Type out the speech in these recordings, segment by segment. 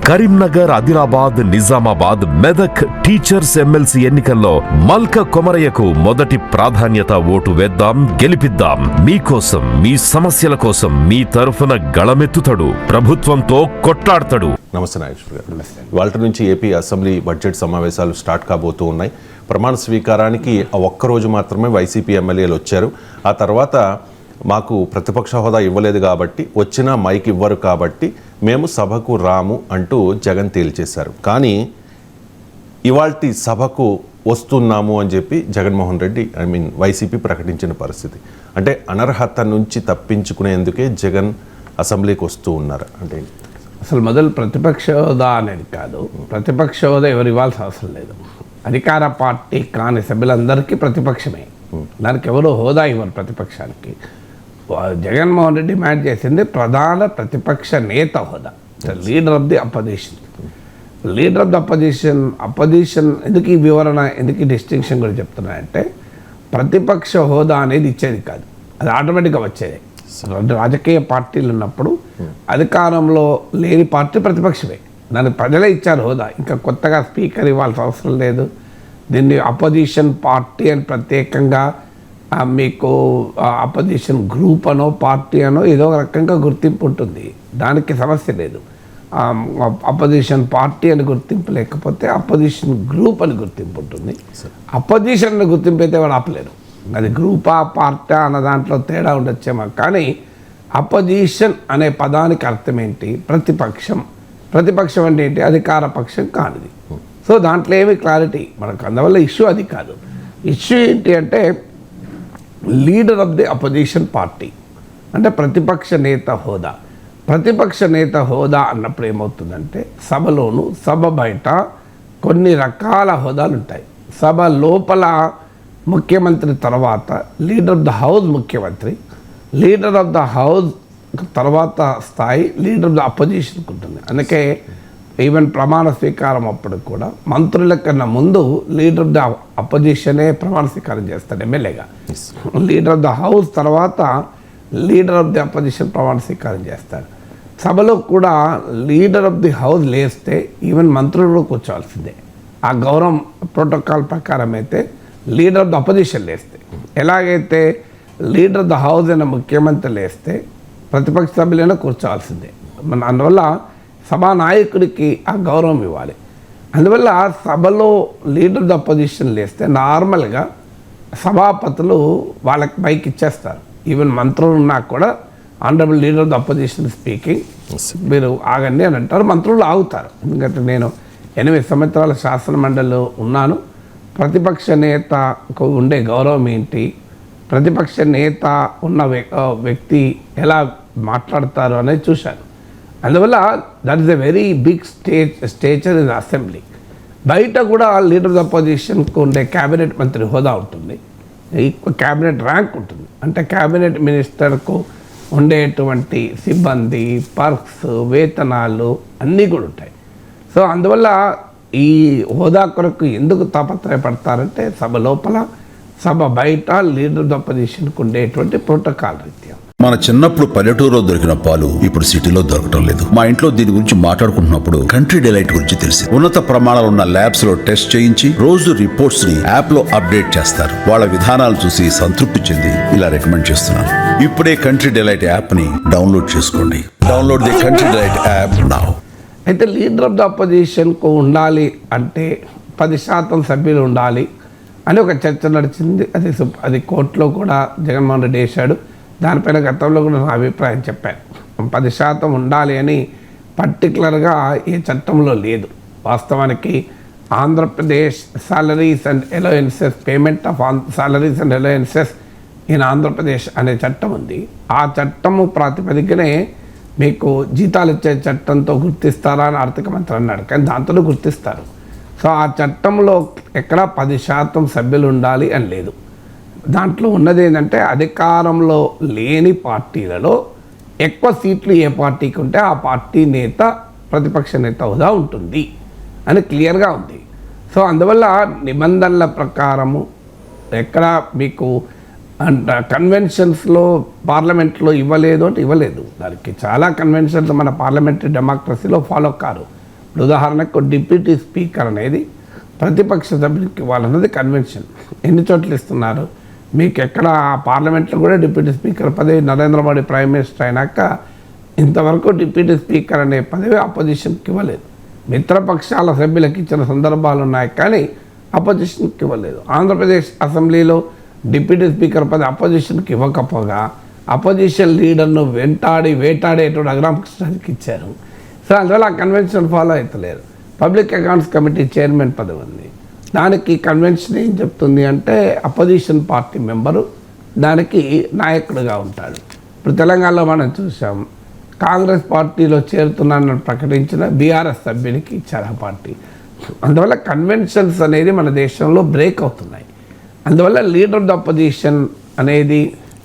Karimnagar, Adilabad, Nizamabad, Medak teachers MLC ఎన్నికల్లో మల్క కొమరయ్యకు మొదటి ప్రాధాన్యత. ఓటు వేద్దాం, గెలిపిద్దాం. మీకోసం, మీ సమస్యల కోసం మీ తరఫున గళమెత్తుతాడు, ప్రభుత్వంతో కొట్లాడతాడు. నమస్తే నాగేశ్వర్ గారు. ఇవాళ నుంచి ఏపీ అసెంబ్లీ బడ్జెట్ సమావేశాలు స్టార్ట్ కాబోతూ ఉన్నాయి. ప్రమాణ స్వీకారానికి ఒక్కరోజు మాత్రమే వైసీపీ ఎమ్మెల్యేలు వచ్చారు. ఆ తర్వాత మాకు ప్రతిపక్ష హోదా ఇవ్వలేదు కాబట్టి, వచ్చినా మైక్ ఇవ్వరు కాబట్టి మేము సభకు రాము అంటూ జగన్ తేల్చేశారు. కానీ ఇవాల్టి సభకు వస్తున్నాము అని చెప్పి జగన్మోహన్ రెడ్డి వైసీపీ ప్రకటించిన పరిస్థితి. అంటే అనర్హత నుంచి తప్పించుకునేందుకే జగన్ అసెంబ్లీకి వస్తూ ఉన్నారు. అంటే అసలు మొదలు ప్రతిపక్ష హోదా అనేది కాదు. ప్రతిపక్ష హోదా ఎవరు ఇవ్వాల్సిన అవసరం లేదు. అధికార పార్టీ కాని సభ్యులందరికీ ప్రతిపక్షమే. దానికి ఎవరు హోదా ఇవ్వరు ప్రతిపక్షానికి. జగన్మోహన్ రెడ్డి డిమాండ్ చేసింది ప్రధాన ప్రతిపక్ష నేత హోదా, leader of the opposition. Leader of the opposition ఎందుకు ఈ వివరణ, ఎందుకు ఈ డిస్టింక్షన్ కూడా చెప్తున్నానంటే, ప్రతిపక్ష హోదా అనేది ఇచ్చేది కాదు, అది ఆటోమేటిక్గా వచ్చేది. రాజకీయ పార్టీలు ఉన్నప్పుడు అధికారంలో లేని పార్టీ ప్రతిపక్షమే, దానికి ప్రజలే ఇచ్చారు హోదా. ఇంకా కొత్తగా స్పీకర్ ఇవ్వాల్సిన అవసరం లేదు. దీన్ని అపోజిషన్ పార్టీ అని ప్రత్యేకంగా మీకు అపోజిషన్ గ్రూప్ అనో పార్టీ అనో ఏదో ఒక రకంగా గుర్తింపు ఉంటుంది, దానికి సమస్య లేదు. అపోజిషన్ పార్టీ అని గుర్తింపు లేకపోతే అపోజిషన్ గ్రూప్ అని గుర్తింపు ఉంటుంది. అపోజిషన్ అని గుర్తింపు అయితే వాడు ఆపలేరు. అది గ్రూపా పార్టీ అన్న దాంట్లో తేడా ఉండొచ్చేమో, కానీ అపోజిషన్ అనే పదానికి అర్థం ఏంటి? ప్రతిపక్షం. ప్రతిపక్షం అంటే ఏంటి? అధికార పక్షం కానిది. సో దాంట్లో ఏమి క్లారిటీ మనకు, అందువల్ల ఇష్యూ అది కాదు. ఇష్యూ ఏంటి అంటే leader of the opposition party అంటే ప్రతిపక్ష నేత హోదా. ప్రతిపక్ష నేత హోదా అన్నప్పుడు ఏమవుతుందంటే, సభలోను సభ బయట కొన్ని రకాల హోదాలు ఉంటాయి. సభ లోపల ముఖ్యమంత్రి తర్వాత లీడర్ ఆఫ్ ద హౌస్ ముఖ్యమంత్రి, లీడర్ ఆఫ్ ద హౌస్ తర్వాత స్థాయి లీడర్ ఆఫ్ ద అపోజిషన్కి ఉంటుంది. అందుకే ఈవెన్ ప్రమాణ స్వీకారం అప్పుడు కూడా మంత్రుల కన్నా ముందు లీడర్ ఆఫ్ ద అపోజిషనే ప్రమాణ స్వీకారం చేస్తాడు ఎమ్మెల్యేగా. లీడర్ ఆఫ్ ద హౌస్ తర్వాత లీడర్ ఆఫ్ ది అపోజిషన్ ప్రమాణ స్వీకారం చేస్తాడు. సభలో కూడా లీడర్ ఆఫ్ ది హౌస్ లేస్తే ఈవెన్ మంత్రులు కూడా కూర్చోవాల్సిందే. ఆ గౌరవం ప్రోటోకాల్ ప్రకారం అయితే లీడర్ ఆఫ్ ద అపోజిషన్ లేస్తే, ఎలాగైతే లీడర్ ఆఫ్ ద హౌస్ అయిన ముఖ్యమంత్రి లేస్తే ప్రతిపక్ష సభ్యులైనా కూర్చోవాల్సిందే. అందువల్ల సభానాయకుడికి ఆ గౌరవం ఇవ్వాలి. అందువల్ల సభలో లీడర్ ద అపోజిషన్ లేస్తే నార్మల్గా సభాపతులు వాళ్ళకి మైక్ ఇచ్చేస్తారు. ఈవెన్ మంత్రులు ఉన్నా కూడా honourable leader the opposition speaking, మీరు ఆగండి అని అంటారు. మంత్రులు ఆగుతారు. ఎందుకంటే నేను 8 సంవత్సరాల శాసన మండలిలో ఉన్నాను. ప్రతిపక్ష నేతకు ఉండే గౌరవం ఏంటి, ప్రతిపక్ష నేత ఉన్న వ్యక్తి ఎలా మాట్లాడతారు అనేది చూశాను. అందువల్ల that is a very big stature in assembly. బయట కూడా లీడర్ ఆఫ్ ద అపోజిషన్కు ఉండే క్యాబినెట్ మంత్రి హోదా ఉంటుంది, క్యాబినెట్ ర్యాంక్ ఉంటుంది. అంటే క్యాబినెట్ మినిస్టర్కు ఉండేటువంటి సిబ్బంది, పర్క్స్, వేతనాలు అన్నీ కూడా ఉంటాయి. సో అందువల్ల ఈ హోదా కొరకు ఎందుకు తాపత్రయపడతారంటే, సభ లోపల సభ బయట లీడర్ ఆఫ్ ద అపోజిషన్కు ఉండేటువంటి ప్రోటోకాల్ రీత్యా. మన చిన్నప్పుడు పల్లెటూరులో దొరికిన పాలు ఇప్పుడు సిటీలో దొరకటం లేదు. మా ఇంట్లో దీని గురించి మాట్లాడుకుంటున్నప్పుడు కంట్రీ డిలైట్ గురించి తెలిసి, ఉన్నత ప్రమాణాలు ఉన్న ల్యాబ్స్ లో టెస్ట్ చేయించి రోజు రిపోర్ట్స్ ని యాప్ లో అప్డేట్ చేస్తారు. వాళ్ళ విధానాలు చూసి సంతృప్తి చెంది ఇలా రికమెండ్ చేస్తున్నాను. ఇప్పుడే కంట్రీ డిలైట్ యాప్ ని డౌన్లోడ్ చేసుకోండి. Download the country delight app now. అయితే లీడర్ ఆఫ్ ద అపోజిషన్కు ఉండాలి అంటే 10% సభ్యులు ఉండాలి అని ఒక చర్చ నడిచింది. అది కోర్టులో కూడా జగన్మోహన్ రెడ్డి వేశాడు. దానిపైన గతంలో కూడా నా అభిప్రాయం చెప్పాను. 10% ఉండాలి అని పర్టికులర్గా ఏ చట్టంలో లేదు. వాస్తవానికి Andhra Pradesh salaries and allowances, payment of salaries and allowances in Andhra Pradesh అనే చట్టం ఉంది. ఆ చట్టము ప్రాతిపదికనే మీకు జీతాలు ఇచ్చే చట్టంతో గుర్తిస్తారా అని ఆర్థిక మంత్రి అన్నాడు. కానీ దాంతో గుర్తిస్తారు. సో ఆ చట్టంలో ఎక్కడా 10% సభ్యులు ఉండాలి అని లేదు. దాంట్లో ఉన్నది ఏంటంటే, అధికారంలో లేని పార్టీలలో ఎక్కువ సీట్లు ఏ పార్టీకి ఉంటే ఆ పార్టీ నేత ప్రతిపక్ష నేత హోదా ఉంటుంది అని క్లియర్గా ఉంది. సో అందువల్ల నిబంధనల ప్రకారము ఎక్కడ మీకు కన్వెన్షన్స్లో పార్లమెంట్లో ఇవ్వలేదు అంటే ఇవ్వలేదు. దానికి చాలా కన్వెన్షన్స్ మన పార్లమెంటరీ డెమోక్రసీలో ఫాలో కారు. ఇప్పుడు ఉదాహరణకు డిప్యూటీ స్పీకర్ అనేది ప్రతిపక్ష సభ్యునికి ఇవ్వాలన్నది కన్వెన్షన్. ఎన్ని చోట్ల ఇస్తున్నారు? మీకు ఎక్కడ పార్లమెంట్లో కూడా డిప్యూటీ స్పీకర్ పదవి నరేంద్ర మోడీ ప్రైమ్ మినిస్టర్ అయినాక ఇంతవరకు డిప్యూటీ స్పీకర్ అనే పదవి అపోజిషన్కి ఇవ్వలేదు. మిత్రపక్షాల సభ్యులకు ఇచ్చిన సందర్భాలు ఉన్నాయి కానీ అపోజిషన్కి ఇవ్వలేదు. ఆంధ్రప్రదేశ్ అసెంబ్లీలో డిప్యూటీ స్పీకర్ పదవి అపోజిషన్కి ఇవ్వకపోగా అపోజిషన్ లీడర్ను వేటాడేటువంటి రఘురామకృష్ణకి ఇచ్చారు. సో అందువల్ల ఆ కన్వెన్షన్ ఫాలో అవుతలేరు. పబ్లిక్ అకౌంట్స్ కమిటీ చైర్మన్ పదవి ఉంది. దానికి కన్వెన్షన్ ఏం చెప్తుంది అంటే అపోజిషన్ పార్టీ మెంబరు దానికి నాయకుడిగా ఉంటాడు. ఇప్పుడు తెలంగాణలో మనం చూసాం, కాంగ్రెస్ పార్టీలో చేరుతున్నానని ప్రకటించిన బీఆర్ఎస్ సభ్యునికి ఇచ్చారు ఆ పార్టీ. అందువల్ల కన్వెన్షన్స్ అనేది మన దేశంలో బ్రేక్ అవుతున్నాయి. అందువల్ల లీడర్ ఆఫ్ ద అపోజిషన్ అనేది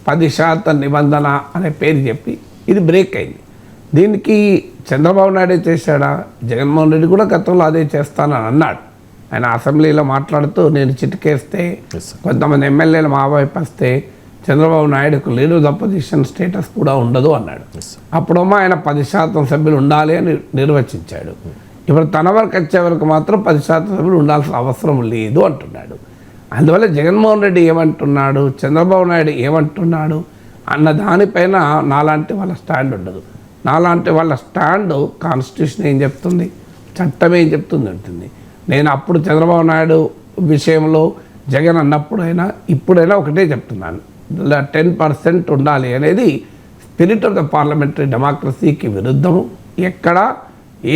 10% నిబంధన అనే పేరు చెప్పి ఇది బ్రేక్ అయింది. దీనికి చంద్రబాబు నాయుడే చేశాడా? జగన్మోహన్ రెడ్డి కూడా గతంలో అదే చేస్తానని అన్నాడు. ఆయన అసెంబ్లీలో మాట్లాడుతూ నేను చిటికేస్తే కొంతమంది ఎమ్మెల్యేలు మా వైపు వస్తే చంద్రబాబు నాయుడుకు లీడర్ ఆఫ్ అపోజిషన్ స్టేటస్ కూడా ఉండదు అన్నాడు. అప్పుడేమో ఆయన 10% సభ్యులు ఉండాలి అని నిర్వచించాడు. ఇప్పుడు తన వరకు వచ్చే వరకు మాత్రం 10% సభ్యులు ఉండాల్సిన అవసరం లేదు అంటున్నాడు. అందువల్ల జగన్మోహన్ రెడ్డి ఏమంటున్నాడు, చంద్రబాబు నాయుడు ఏమంటున్నాడు అన్న దానిపైన నాలాంటి వాళ్ళ స్టాండ్ ఉండదు. నాలాంటి వాళ్ళ స్టాండ్ కాన్స్టిట్యూషన్ ఏం చెప్తుంది, చట్టం ఏం చెప్తుంది ఉంటుంది. నేను అప్పుడు చంద్రబాబు నాయుడు విషయంలో జగన్ అన్నప్పుడైనా ఇప్పుడైనా ఒకటే చెప్తున్నాను, 10% ఉండాలి అనేది స్పిరిట్ ఆఫ్ ద పార్లమెంటరీ డెమోక్రసీకి విరుద్ధము. ఎక్కడ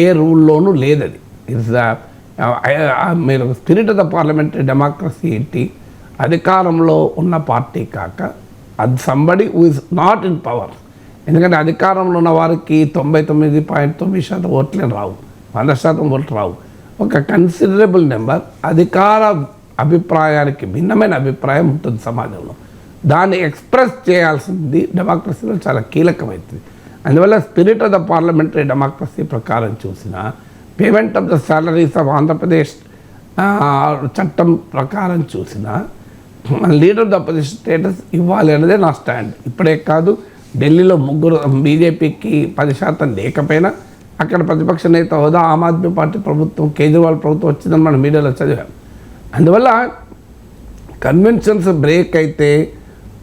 ఏ రూల్లోనూ లేదది. ఇట్స్ మీరు spirit of the parliamentary democracy ఏంటి? అధికారంలో ఉన్న పార్టీ కాక అది somebody who is not in power. ఎందుకంటే అధికారంలో ఉన్న వారికి 99.9% ఓట్లే రావు, 100% ఓట్లు రావు. ఒక కన్సిడరబుల్ నెంబర్ అధికార అభిప్రాయానికి భిన్నమైన అభిప్రాయం ఉంటుంది సమాజంలో. దాన్ని ఎక్స్ప్రెస్ చేయాల్సింది డెమోక్రసీలో చాలా కీలకమవుతుంది. అందువల్ల spirit of the parliamentary democracy ప్రకారం చూసిన payment of the salaries of Andhra Pradesh చట్టం ప్రకారం చూసిన leader of the opposition status ఇవ్వాలి అనేది నా స్టాండ్. ఇప్పుడే కాదు, ఢిల్లీలో ముగ్గురు బీజేపీకి 10% లేకపోయినా అక్కడ ప్రతిపక్ష నేత హోదా ఆమ్ ఆద్మీ పార్టీ ప్రభుత్వం, కేజ్రీవాల్ ప్రభుత్వం వచ్చిందని మనం మీడియాలో చదివాం. అందువల్ల కన్వెన్షన్స్ బ్రేక్ అయితే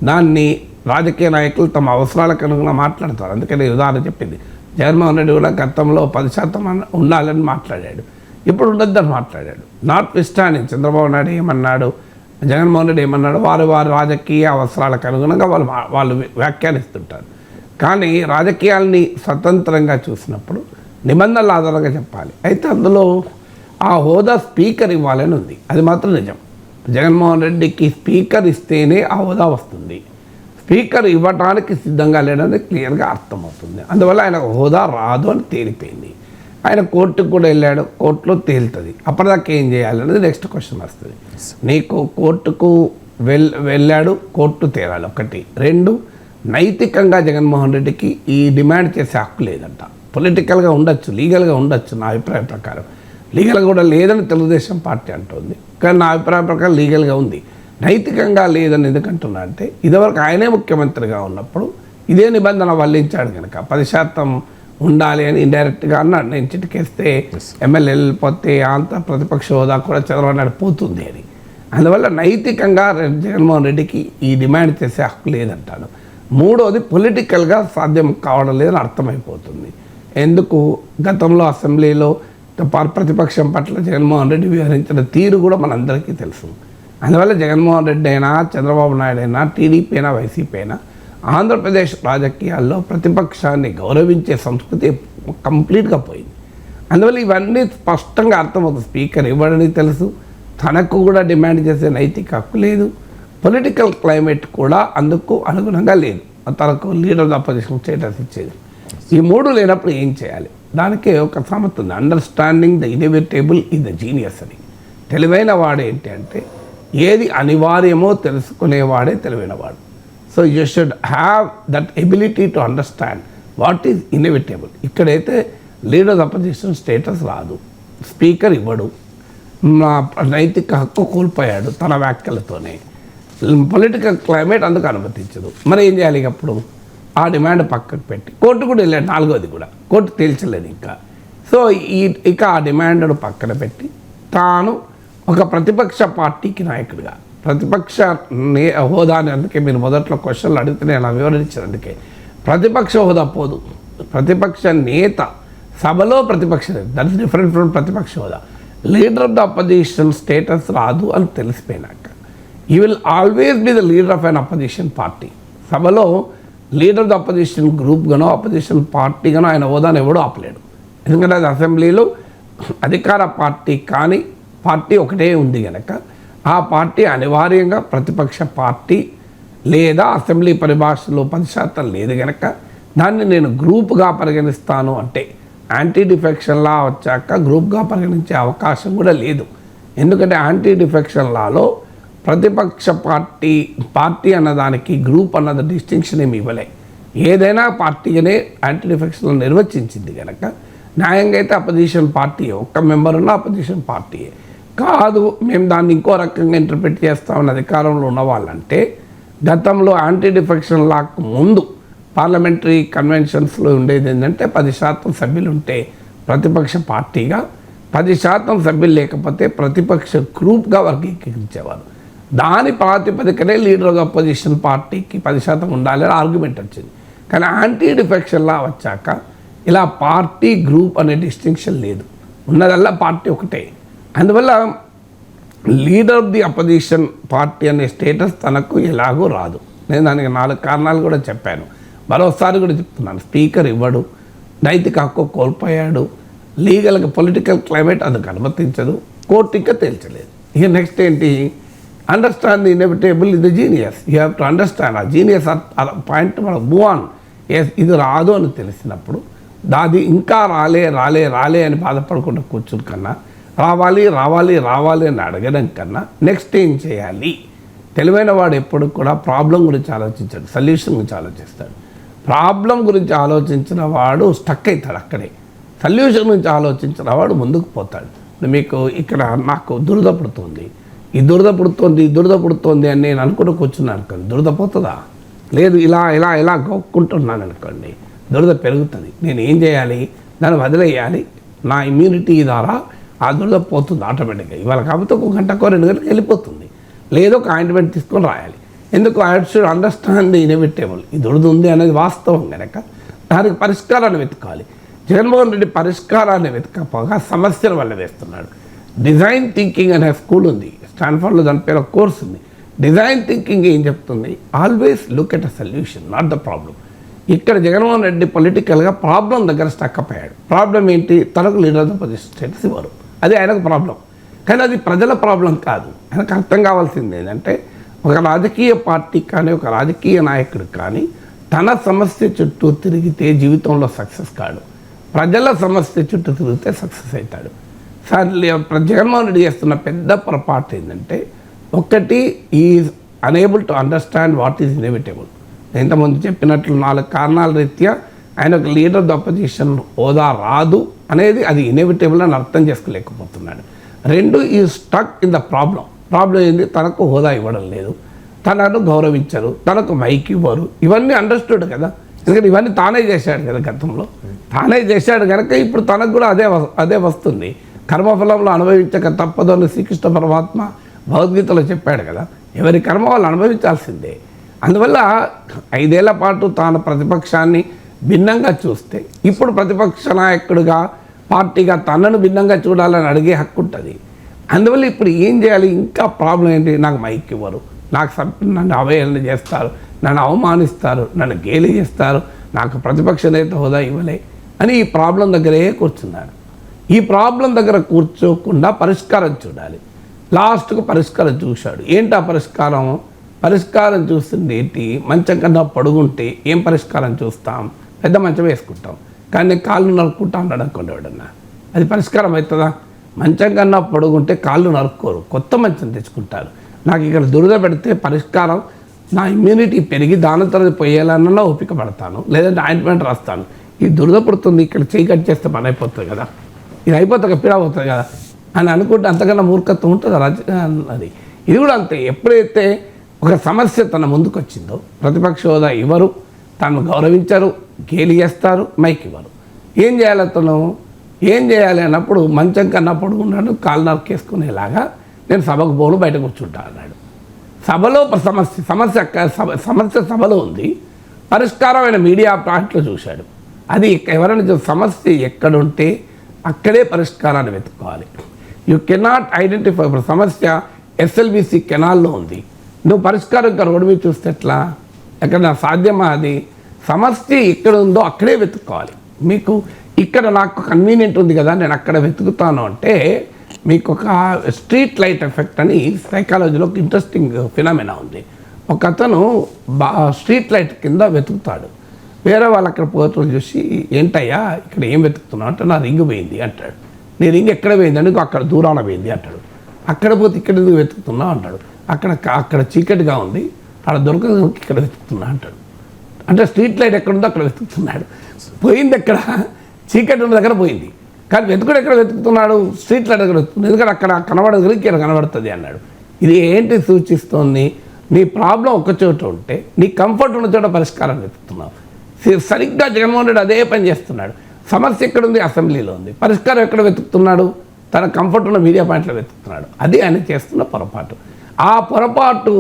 దాన్ని రాజకీయ నాయకులు తమ అవసరాలకు అనుగుణంగా మాట్లాడతారు. అందుకని ఉదాహరణ చెప్పింది, జగన్మోహన్ రెడ్డి కూడా గతంలో 10% ఉండాలని మాట్లాడాడు, ఇప్పుడు ఉండొద్దని మాట్లాడాడు. నాట్ విస్టాండింగ్ చంద్రబాబు నాయుడు ఏమన్నాడు, జగన్మోహన్ రెడ్డి ఏమన్నాడు, వారి రాజకీయ అవసరాలకు అనుగుణంగా వాళ్ళు వ్యాఖ్యానిస్తుంటారు. కానీ రాజకీయాల్ని స్వతంత్రంగా చూసినప్పుడు నిబంధనల ఆధారంగా చెప్పాలి. అయితే అందులో ఆ హోదా స్పీకర్ ఇవ్వాలని ఉంది, అది మాత్రం నిజం. జగన్మోహన్ రెడ్డికి స్పీకర్ ఇస్తేనే ఆ హోదా వస్తుంది. స్పీకర్ ఇవ్వడానికి సిద్ధంగా లేడని క్లియర్గా అర్థమవుతుంది. అందువల్ల ఆయన హోదా రాదు అని తేలిపోయింది. ఆయన కోర్టుకు కూడా వెళ్ళాడు, కోర్టులో తేలుతుంది. అప్పటిదాకా ఏం చేయాలనేది నెక్స్ట్ క్వశ్చన్ వస్తుంది. నీకు కోర్టుకు వెళ్ళాడు, కోర్టు తేలాలి ఒకటి. 2, నైతికంగా జగన్మోహన్ రెడ్డికి ఈ డిమాండ్ చేసే హక్కు లేదంట. పొలిటికల్గా ఉండొచ్చు, లీగల్గా ఉండొచ్చు. నా అభిప్రాయం ప్రకారం లీగల్గా కూడా లేదని తెలుగుదేశం పార్టీ అంటుంది, కానీ నా అభిప్రాయం ప్రకారం లీగల్గా ఉంది. నైతికంగా లేదని ఎందుకంటున్నా అంటే ఇదివరకు ఆయనే ముఖ్యమంత్రిగా ఉన్నప్పుడు ఇదే నిబంధన వల్లించాడు కనుక 10% ఉండాలి అని ఇండైరెక్ట్గా అన్నాడు. నేను చిటికేస్తే ఎమ్మెల్యే వెళ్ళిపోతే ఆంధ్ర ప్రతిపక్ష హోదా కూడా చంద్రబాబు నాయుడు పోతుంది అని. అందువల్ల నైతికంగా జగన్మోహన్ రెడ్డికి ఈ డిమాండ్ చేసే హక్కు లేదంటాడు. 3వది పొలిటికల్గా సాధ్యం కావడం లేదని అర్థమైపోతుంది. ఎందుకు గతంలో అసెంబ్లీలో ప్రతిపక్షం పట్ల జగన్మోహన్ రెడ్డి వ్యవహరించిన తీరు కూడా మనందరికీ తెలుసు. అందువల్ల జగన్మోహన్ రెడ్డి అయినా, చంద్రబాబు నాయుడు అయినా, టీడీపీ అయినా, వైసీపీ అయినా ఆంధ్రప్రదేశ్ రాజకీయాల్లో ప్రతిపక్షాన్ని గౌరవించే సంస్కృతి కంప్లీట్గా పోయింది. అందువల్ల ఇవన్నీ స్పష్టంగా అర్థమవుతుంది. స్పీకర్ ఇవ్వడని తెలుసు, తనకు కూడా డిమాండ్ చేసే నైతిక హక్కు లేదు, పొలిటికల్ క్లైమేట్ కూడా అందుకు అనుగుణంగా లేదు తనకు leader of the opposition status ఇచ్చేది. ఈ 3 లేనప్పుడు ఏం చేయాలి? దానికి ఒక సామెత ఉంది, understanding the inevitable is the genius అని. తెలివైన వాడు ఏంటి అంటే ఏది అనివార్యమో తెలుసుకునేవాడే తెలివైనవాడు. So you should have that ability to understand what is inevitable. ఇక్కడైతే లీడర్ ఆఫ్ అపోజిషన్ స్టేటస్ రాదు, స్పీకర్ ఇవ్వడు, నైతిక హక్కు కోల్పోయాడు తన వ్యాఖ్యలతోనే, పొలిటికల్ క్లైమేట్ అందుకు అనుమతించదు. మరి ఏం చేయాలి? అప్పుడు ఆ డిమాండ్ పక్కకు పెట్టి కోర్టు కూడా వెళ్ళాడు. 4వది కూడా కోర్టు తేల్చలేదు ఇంకా. సో ఇక ఆ డిమాండ్ను పక్కన పెట్టి తాను ఒక ప్రతిపక్ష పార్టీకి నాయకుడిగా ప్రతిపక్ష హోదాని, అందుకే మీరు మొదట్లో క్వశ్చన్లు అడిగితే నేను వివరించాను. అందుకే ప్రతిపక్ష హోదా పోదు, ప్రతిపక్ష నేత సభలో ప్రతిపక్ష నేత, దట్ ఇస్ డిఫరెంట్ ఫ్రమ్ ప్రతిపక్ష హోదా. Leader of the opposition status రాదు అని తెలిసిపోయినాక you will always be the leader of an opposition party. సభలో లీడర్ ఆఫ్ ద అపోజిషన్ గ్రూప్గానో అపోజిషన్ పార్టీగానో ఆయన హోదాను ఎవడో ఆపలేడు. ఎందుకంటే అది అసెంబ్లీలో అధికార పార్టీ కానీ పార్టీ ఒకటే ఉంది కనుక ఆ పార్టీ అనివార్యంగా ప్రతిపక్ష పార్టీ లేదా అసెంబ్లీ పరిభాషలో 10% లేదు కనుక దాన్ని నేను గ్రూప్గా పరిగణిస్తాను అంటే యాంటీ డిఫెక్షన్ లా వచ్చాక గ్రూప్గా పరిగణించే అవకాశం కూడా లేదు. ఎందుకంటే యాంటీ డిఫెక్షన్ లాలో ప్రతిపక్ష పార్టీ అన్నదానికి గ్రూప్ అన్నది డిస్టింక్షన్ ఏమి ఇవ్వలే. ఏదైనా పార్టీగానే యాంటీ డిఫెక్షన్లో నిర్వచించింది కనుక న్యాయంగా అయితే అపోజిషన్ పార్టీ ఒక్క మెంబర్ ఉన్న అపోజిషన్ పార్టీయే కాదు. మేము దాన్ని ఇంకో రకంగా ఇంటర్ప్రిట్ చేస్తామని అధికారంలో ఉన్న వాళ్ళంటే గతంలో యాంటీ డిఫెక్షన్ లాకు ముందు పార్లమెంటరీ కన్వెన్షన్స్లో ఉండేది ఏంటంటే 10% సభ్యులు ఉంటే ప్రతిపక్ష పార్టీగా, 10% సభ్యులు లేకపోతే ప్రతిపక్ష గ్రూప్గా వర్గీకరించేవారు. దాని ప్రాతిపదికనే లీడర్ ఆఫ్ అపోజిషన్ పార్టీకి 10% ఉండాలని ఆర్గ్యుమెంట్ వచ్చింది. కానీ యాంటీ డిఫెక్షన్ లా వచ్చాక ఇలా పార్టీ గ్రూప్ అనే డిస్టింక్షన్ లేదు, ఉన్నదల్లా పార్టీ ఒకటే. అందువల్ల leader of the opposition party అనే స్టేటస్ తనకు ఎలాగో రాదు. నేను దానికి 4 కారణాలు కూడా చెప్పాను, మరోసారి కూడా చెప్తున్నాను. స్పీకర్ ఇవ్వడు, నైతిక హక్కు కోల్పోయాడు, లీగల్గా పొలిటికల్ క్లైమేట్ అందుకు అనుమతించదు, కోర్టు ఇంకా తేల్చలేదు. ఇక నెక్స్ట్ ఏంటి, understand the inevitable in the genius. You have to understand ఆ జీనియస్ పాయింట్ మనం మూవ్ ఆన్. ఇది రాదు అని తెలిసినప్పుడు దాది ఇంకా రాలే అని బాధపడకుండా కూర్చుని కన్నా రావాలి అని అడగడం కన్నా నెక్స్ట్ ఏం చేయాలి. తెలివైన వాడు ఎప్పుడు కూడా ప్రాబ్లం గురించి ఆలోచించాడు, సొల్యూషన్ గురించి ఆలోచిస్తాడు. ప్రాబ్లం గురించి ఆలోచించిన వాడు స్టక్ అవుతాడు అక్కడే, సొల్యూషన్ గురించి ఆలోచించిన వాడు ముందుకు పోతాడు. మీకు ఇక్కడ నాకు దురద పుడుతుంది అని నేను అనుకుంటూ కూర్చున్నాను అనుకోండి, దురద పోతుందా? లేదు, ఇలా గొక్కుంటున్నాను అనుకోండి, దురద పెరుగుతుంది. నేను ఏం చేయాలి, దాన్ని వదిలేయాలి. నా ఇమ్యూనిటీ ద్వారా ఆ దురద పోతుంది ఆటోమేటిక్గా. ఇవాళ కాకపోతే 1 గంటకో 2 గంటలకు వెళ్ళిపోతుంది. లేదో ఒక ఆయింట్మెంట్ తీసుకొని రాయాలి. ఎందుకు? I should understand the inevitable. ఈ దురద ఉంది అనేది వాస్తవం కనుక దానికి పరిష్కారాన్ని వెతకాలి. జగన్మోహన్ రెడ్డి పరిష్కారాన్ని వెతకపోగా సమస్యల వల్ల వేస్తున్నాడు. డిజైన్ థింకింగ్ అనే స్కూల్ ఉంది, స్టాన్ఫర్డ్లో దాని పేరు ఒక కోర్స్ ఉంది. డిజైన్ థింకింగ్ ఏం చెప్తుంది? Always look at a solution, not the problem. ఇక్కడ జగన్మోహన్ రెడ్డి పొలిటికల్గా ప్రాబ్లం దగ్గర స్టక్ అయ్యాడు. ప్రాబ్లం ఏంటి? తనకు leader of the position status ఇవ్వరు, అది ఆయనకు ప్రాబ్లం. కానీ అది ప్రజల ప్రాబ్లం కాదు. ఆయనకు అర్థం కావాల్సింది ఏంటంటే ఒక రాజకీయ పార్టీ కానీ ఒక రాజకీయ నాయకుడు కానీ తన సమస్య చుట్టూ తిరిగితే జీవితంలో సక్సెస్ కాడు, ప్రజల సమస్య చుట్టూ తిరిగితే సక్సెస్ అవుతాడు. సార్ జగన్మోహన్ రెడ్డి చేస్తున్న పెద్ద పొరపాటు ఏంటంటే, ఒకటి is unable to understand what is inevitable. ఇంతకుముందు చెప్పినట్లు 4 కారణాల రీత్యా ఆయన ఒక లీడర్ ఆఫ్ ద అపోజిషన్ హోదా రాదు అనేది అది ఇన్ఎవిటబుల్ అని అర్థం చేసుకోలేకపోతున్నాడు. 2 ఈ stuck in the problem. Problem ఏంది? తనకు హోదా ఇవ్వడం లేదు, తనను గౌరవించరు, తనకు మైక్ ఇవ్వరు. ఇవన్నీ అండర్స్టూడ్ కదా, ఎందుకంటే ఇవన్నీ తానే చేశాడు కదా, గతంలో తానే చేశాడు కనుక ఇప్పుడు తనకు కూడా అదే వస్తుంది. కర్మఫలంలో అనుభవించక తప్పదు అని శ్రీకృష్ణ పరమాత్మ భగవద్గీతలో చెప్పాడు కదా, ఎవరి కర్మ వాళ్ళు అనుభవించాల్సిందే. అందువల్ల 5 ఏళ్ల పాటు తాను ప్రతిపక్షాన్ని భిన్నంగా చూస్తే ఇప్పుడు ప్రతిపక్ష నాయకుడిగా పార్టీగా తనను భిన్నంగా చూడాలని అడిగే హక్కు ఉంటుంది. అందువల్ల ఇప్పుడు ఏం చేయాలి? ఇంకా ప్రాబ్లం ఏంటి? నాకు మైక్ ఇవ్వరు, నన్ను అవహేళన చేస్తారు, నన్ను అవమానిస్తారు, నన్ను గేలి చేస్తారు, నాకు ప్రతిపక్ష నేత హోదా ఇవ్వలే అని ఈ ప్రాబ్లం దగ్గరే కూర్చున్నాడు. ఈ ప్రాబ్లం దగ్గర కూర్చోకుండా పరిష్కారం చూడాలి. లాస్ట్కు పరిష్కారం చూశాడు. ఏంటి ఆ పరిష్కారం చూస్తుంది ఏంటి? మంచం కన్నా పొడుగుంటే ఏం పరిష్కారం చూస్తాం? పెద్ద మంచం వేసుకుంటాం. కానీ కాళ్ళు నరుక్కుంటా అన్నాడు అనుకోండి ఎవడన్నా, అది పరిష్కారం అవుతుందా? మంచం కన్నా పొడుగుంటే కాళ్ళు నరుక్కోరు, కొత్త మంచం తెచ్చుకుంటారు. నాకు ఇక్కడ దురద పెడితే పరిష్కారం, నా ఇమ్యూనిటీ పెరిగి దాని తర్వాత పోయేలానన్నా ఓపిక పడతాను, లేదంటే ఆయింట్మెంట్ రాస్తాను. ఈ దురద పుడుతుంది, ఇక్కడ చేయి కట్ చేస్తే పని అయిపోతుంది కదా, ఇది అయిపోతాక పీడ అవుతుంది కదా అని అనుకుంటే అంతకన్నా మూర్ఖత్వం ఉంటుంది అది. ఇది కూడా అంతే. ఎప్పుడైతే ఒక సమస్య తన ముందుకు వచ్చిందో, ప్రతిపక్ష హోదా ఇవ్వరు, తను గౌరవించరు, గేలి చేస్తారు, మైక్ ఇవ్వరు. ఏం చేయాలి? అతను ఏం చేయాలి అన్నప్పుడు మంచం కన్నా పడుకున్నాడు, కాలు నరికేసుకునేలాగా నేను సభకు పోను, బయట కూర్చుంటా అన్నాడు. సభలో సమస్య సభలో ఉంది, పరిష్కారమైన మీడియా పాయింట్లో చూశాడు. అది ఎవరైనా సమస్య ఎక్కడుంటే అక్కడే పరిష్కారాన్ని వెతుక్కోవాలి. You cannot identify. ఇప్పుడు సమస్య ఎస్ఎల్బిసి కెనాల్లో ఉంది, నువ్వు పరిష్కారం ఇంకా రోడ్డు మీద చూస్తే ఎట్లా? ఎక్కడ సాధ్యమా? అది సమస్య ఎక్కడ ఉందో అక్కడే వెతుక్కోవాలి. మీకు ఇక్కడ నాకు కన్వీనియంట్ ఉంది కదా నేను అక్కడ వెతుకుతాను అంటే మీకు ఒక స్ట్రీట్ లైట్ ఎఫెక్ట్ అని సైకాలజీలో ఒక ఇంట్రెస్టింగ్ ఫినామినా ఉంది. ఒక అతను స్ట్రీట్ లైట్ కింద వెతుకుతాడు, వేరే వాళ్ళు అక్కడ పోతులు చూసి ఏంటయ్యా ఇక్కడ ఏం వెతుకుతున్నావు అంటే నా రింగ్ పోయింది అంటాడు. నీ రింగ్ ఎక్కడ పోయింది అంటే అక్కడ దూరాన పోయింది అంటాడు. అక్కడ పోతే ఇక్కడ ఎందుకు వెతుకుతున్నావు అంటాడు. అక్కడ చీకటిగా ఉంది, అక్కడ దొరకదు, ఇక్కడ వెతుకుతున్నా అంటాడు. అంటే స్ట్రీట్ లైట్ ఎక్కడుందో అక్కడ వెతుకుతున్నాడు. పోయింది ఎక్కడ? చీకటి ఉన్న దగ్గర పోయింది, కానీ వెతుకుడు ఎక్కడ వెతుకుతున్నాడు? స్ట్రీట్ లైట్ దగ్గర వెతుకుతున్నాడు, ఎందుకంటే అక్కడ కనబడదు, ఇక్కడ కనబడుతుంది అన్నాడు. ఇది ఏంటి సూచిస్తోంది? నీ ప్రాబ్లం ఒక చోట ఉంటే నీ కంఫర్ట్ ఉన్న చోట పరిష్కారం వెతుకుతున్నావు. సరిగ్గా జగన్మోహన్ రెడ్డి అదే పని చేస్తున్నాడు. సమస్య ఎక్కడుంది? అసెంబ్లీలో ఉంది. పరిష్కారం ఎక్కడ వెతుకుతున్నాడు? తన కంఫర్ట్ ఉన్న మీడియా పాయింట్లో వెతుకుతున్నాడు. అది ఆయన చేస్తున్న పొరపాటు. ఆ పొరపాటు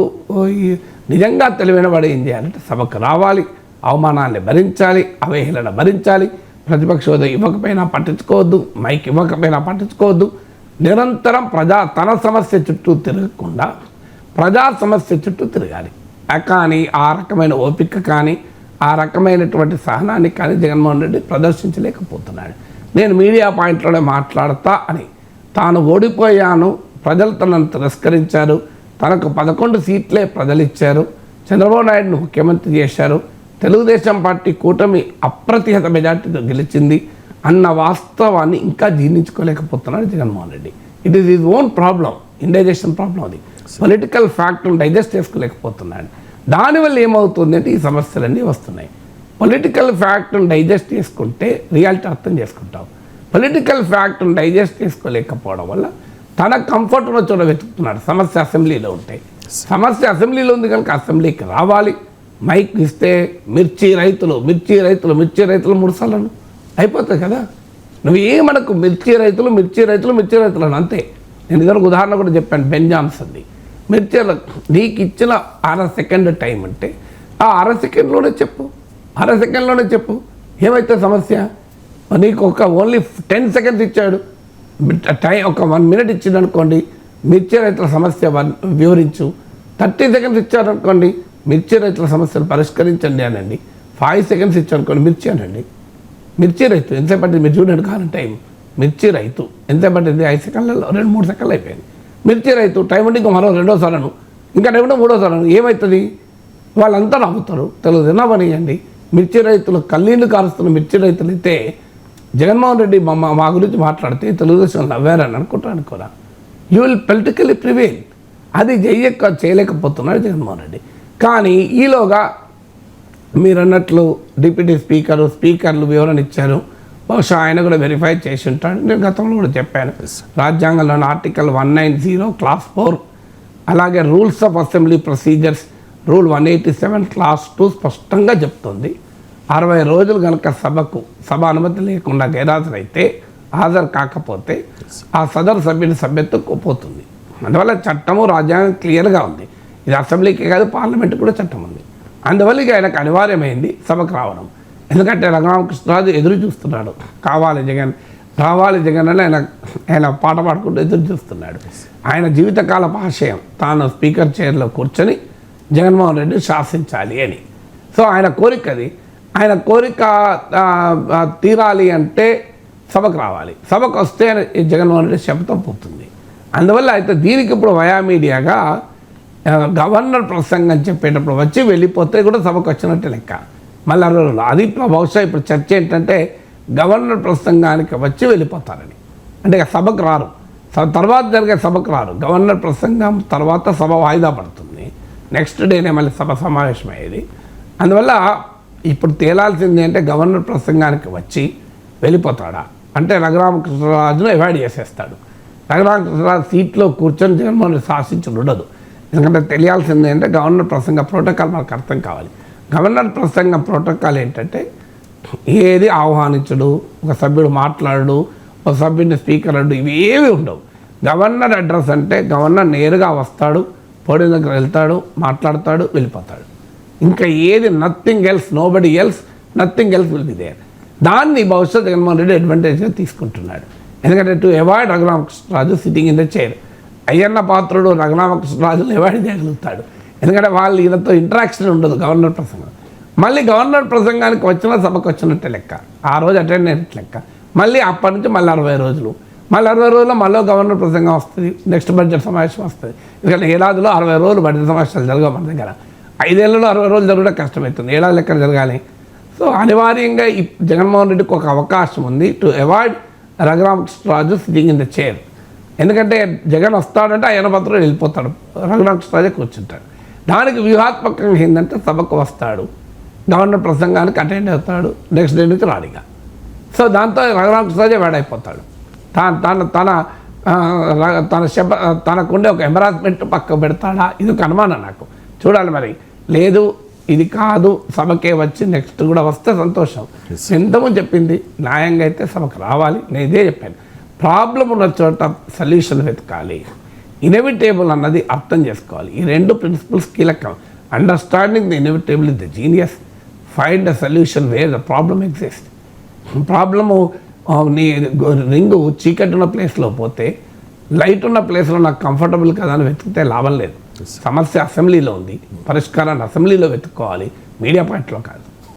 నిజంగా తెలివైన వాడు ఏం చేయాలంటే సభకు రావాలి, అవమానాన్ని భరించాలి, అవహేళన భరించాలి, ప్రతిపక్ష హోదా ఇవ్వకపోయినా పట్టించుకోవద్దు, మైక్ ఇవ్వకపోయినా పట్టించుకోవద్దు, నిరంతరం తన సమస్య చుట్టూ తిరగకుండా ప్రజా సమస్య చుట్టూ తిరగాలి. కానీ ఆ రకమైన ఓపిక కానీ ఆ రకమైనటువంటి సహనాన్ని కానీ జగన్మోహన్ రెడ్డి ప్రదర్శించలేకపోతున్నాడు. నేను మీడియా పాయింట్లోనే మాట్లాడతా అని తాను ఓడిపోయాను, ప్రజలు తనను తిరస్కరించారు, తనకు 11 సీట్లే ప్రజలు ఇచ్చారు, చంద్రబాబు నాయుడును ముఖ్యమంత్రి చేశారు, తెలుగుదేశం పార్టీ కూటమి అప్రతిహత మెజార్టీతో గెలిచింది అన్న వాస్తవాన్ని ఇంకా జీర్ణించుకోలేకపోతున్నాడు Jaganmohan Reddy. It is his own problem, indigestion problem. అది పొలిటికల్ ఫ్యాక్ట్ను డైజెస్ట్ చేసుకోలేకపోతున్నాడు. దానివల్ల ఏమవుతుంది అంటే ఈ సమస్యలన్నీ వస్తున్నాయి. పొలిటికల్ ఫ్యాక్ట్ను డైజెస్ట్ చేసుకుంటే రియాలిటీ అర్థం చేసుకుంటాం. పొలిటికల్ ఫ్యాక్ట్ను డైజెస్ట్ చేసుకోలేకపోవడం వల్ల తన కంఫర్ట్ ఉన్న చోట వెతుకుతున్నాడు. సమస్య అసెంబ్లీలో ఉంటాయి, సమస్య అసెంబ్లీలో ఉంది కనుక అసెంబ్లీకి రావాలి, మైక్ ఇస్తే మిర్చి రైతులు 3 సార్లు అయిపోతుంది కదా. నువ్వు ఏమనకు మిర్చి రైతులు అని అంతే. నేను ఇద్దరు ఉదాహరణ కూడా చెప్పాను, బెన్ జాన్సన్ది. మిర్చిలో నీకు ఇచ్చిన 1/2 సెకండ్ టైం అంటే ఆ 1/2 సెకండ్లోనే చెప్పు ఏమైతే సమస్య. నీకు ఓన్లీ 10 సెకండ్స్ ఇచ్చాడు, టైం ఒక 1 మినిట్ ఇచ్చింది అనుకోండి, మిర్చి రైతుల సమస్య వివరించు. 30 సెకండ్స్ ఇచ్చారనుకోండి, మిర్చి రైతుల సమస్యలు పరిష్కరించండి అనండి. 5 సెకండ్స్ ఇచ్చారనుకోండి, మిర్చి అనండి. మిర్చి రైతు ఎంతసేపు పట్టింది మీరు చూడండి, కాలం టైం. మిర్చి రైతు ఎంతసేపు పట్టింది? 5 సెకండ్లలో 2-3 సెకండ్లు అయిపోయింది. మిర్చి రైతు టైం ఉంటే ఇంకా మరో 2వ సారను, ఇంకా టైం ఉంటే 3వ సారను. ఏమవుతుంది? వాళ్ళంతా నవ్వుతారు. తెలుగు నవ్వనియండి. మిర్చి రైతులు కన్నీళ్లు కారుస్తున్న మిర్చి రైతులు అయితే జగన్మోహన్ రెడ్డి మా గురించి మాట్లాడితే తెలుగుదేశం నవ్వారని అనుకోరా? You will politically prevail. అది చేయలేకపోతున్నాడు జగన్మోహన్ రెడ్డి. కానీ ఈలోగా మీరు అన్నట్లు డిప్యూటీ స్పీకర్లు వివరణ ఇచ్చారు. బహుశా ఆయన కూడా వెరిఫై చేసి ఉంటాడు. నేను గతంలో కూడా చెప్పాను, రాజ్యాంగంలోని ఆర్టికల్ 190 క్లాస్ 4, అలాగే rules of assembly procedures rule 187 class 2 స్పష్టంగా చెప్తుంది, 60 రోజులు కనుక సభ అనుమతి లేకుండా గైరాజరైతే హాజరు కాకపోతే ఆ సదరు సభ్యుని సభ్యత్వం పోతుంది. అందువల్ల చట్టము రాజ్యాంగం క్లియర్గా ఉంది. ఇది అసెంబ్లీకి కాదు, పార్లమెంట్ కూడా చట్టం ఉంది. అందువల్ల ఇక ఆయనకు అనివార్యమైంది సభకు రావడం. ఎందుకంటే రఘురామకృష్ణరాజు ఎదురు చూస్తున్నాడు, రావాలి జగన్ అని ఆయన పాట పాడుకుంటూ ఎదురు చూస్తున్నాడు. ఆయన జీవితకాల ఆశయం తాను స్పీకర్ చైర్లో కూర్చొని జగన్మోహన్ రెడ్డి శాసించాలి అని. సో ఆయన కోరికది. ఆయన కోరిక తీరాలి అంటే సభకు రావాలి. సభకు వస్తే జగన్మోహన్ రెడ్డి శబ్దం పోతుంది. అందువల్ల అయితే దీనికి ఇప్పుడు వయా మీడియాగా గవర్నర్ ప్రసంగం చెప్పేటప్పుడు వచ్చి వెళ్ళిపోతే కూడా సభకు వచ్చినట్టే లెక్క. మళ్ళీ అది బహుశా ఇప్పుడు చర్చ ఏంటంటే గవర్నర్ ప్రసంగానికి వచ్చి వెళ్ళిపోతారని, అంటే సభకు రారు, తర్వాత జరిగే సభకు రారు. గవర్నర్ ప్రసంగం తర్వాత సభ వాయిదా పడుతుంది, నెక్స్ట్ డేనే మళ్ళీ సభ సమావేశం అయ్యేది. అందువల్ల ఇప్పుడు తేలాల్సింది అంటే గవర్నర్ ప్రసంగానికి వచ్చి వెళ్ళిపోతాడా అంటే రఘురామకృష్ణరాజును అవాయిడ్ చేసేస్తాడు. రఘురామకృష్ణరాజు సీట్లో కూర్చొని జగన్మోహన్ రెడ్డి శాసించడం ఉండదు. ఎందుకంటే తెలియాల్సింది అంటే గవర్నర్ ప్రసంగ ప్రోటోకాల్ మనకు అర్థం కావాలి. గవర్నర్ ప్రసంగ ప్రోటోకాల్ ఏంటంటే ఏది ఆహ్వానించడు, ఒక సభ్యుడు మాట్లాడు, ఓ సభ్యుని స్పీకర్ అడ్డు, ఇవి ఏవి ఉండవు. గవర్నర్ అడ్రస్ అంటే గవర్నర్ నేరుగా వస్తాడు, పోడియం దగ్గర వెళ్తాడు, మాట్లాడతాడు, వెళ్ళిపోతాడు. ఇంకా ఏది nothing else, nobody else, nothing else will be there. దాన్ని బహుశా జగన్మోహన్ రెడ్డి అడ్వాంటేజ్గా తీసుకుంటున్నాడు. ఎందుకంటే to avoid Raghuramakrishnaraju sitting in the chair. Ayyanna Patrudu రఘురామకృష్ణరాజును అవాయిడ్ చేయగలుగుతాడు. ఎందుకంటే వాళ్ళు ఈయనతో ఇంటరాక్షన్ ఉండదు గవర్నర్ ప్రసంగం. మళ్ళీ గవర్నర్ ప్రసంగానికి వచ్చిన సభకు వచ్చినట్టే లెక్క, ఆ రోజు అటెండ్ అయినట్టు లెక్క. మళ్ళీ అప్పటి నుంచి మళ్ళీ 60 రోజులు, మళ్ళీ 60 రోజుల్లో మళ్ళీ గవర్నర్ ప్రసంగం వస్తుంది, నెక్స్ట్ బడ్జెట్ సమావేశం వస్తుంది. ఎందుకంటే ఏడాదిలో 60 రోజులు బడ్జెట్ సమావేశాలు జరగవు మన దగ్గర. 5 ఏళ్లలో 60 రోజులు జరగడం కష్టమవుతుంది, ఏడాది లెక్కన జరగాలి. సో అనివార్యంగా ఈ జగన్మోహన్ రెడ్డికి ఒక అవకాశం ఉంది to avoid Raghuramakrishnaraju sitting in the chair. ఎందుకంటే జగన్ వస్తాడంటే ఆయన పత్రం వెళ్ళిపోతాడు, రఘురామకృష్ణరాజే కూర్చుంటాడు. దానికి వ్యూహాత్మకంగా ఏంటంటే సభకు వస్తాడు, గవర్నర్ ప్రసంగానికి అటెండ్ అవుతాడు, నెక్స్ట్ డే నుంచి రాడిగా. సో దాంతో రఘురామకృష్ణరాజే వేడైపోతాడు. తనకుండే ఒక ఎంబరాస్మెంట్ పక్క పెడతాడా, ఇది ఒక అనుమానం నాకు. చూడాలి మరి. లేదు ఇది కాదు, సభకే వచ్చి నెక్స్ట్ కూడా వస్తే సంతోషం. ఎంతమంది చెప్పింది న్యాయంగా అయితే సభకు రావాలి, నేను ఇదే చెప్పాను. ప్రాబ్లం ఉన్న చోట సొల్యూషన్ వెతకాలి, ఇన్ఎవిటేబుల్ అన్నది అర్థం చేసుకోవాలి. ఈ 2 ప్రిన్సిపల్స్ కీలకం. Understanding the inevitable is the genius, find the solution where the problem exist. Problem నీ రింగు చీకటి ఉన్న ప్లేస్లో పోతే లైట్ ఉన్న ప్లేస్లో నాకు కంఫర్టబుల్ కదా అని వెతికితే లాభం లేదు. సమస్య అసెంబ్లీలో ఉంది, పరిష్కారాన్ని అసెంబ్లీలో వెతుక్కోవాలి, మీడియా పాయింట్లో కాదు.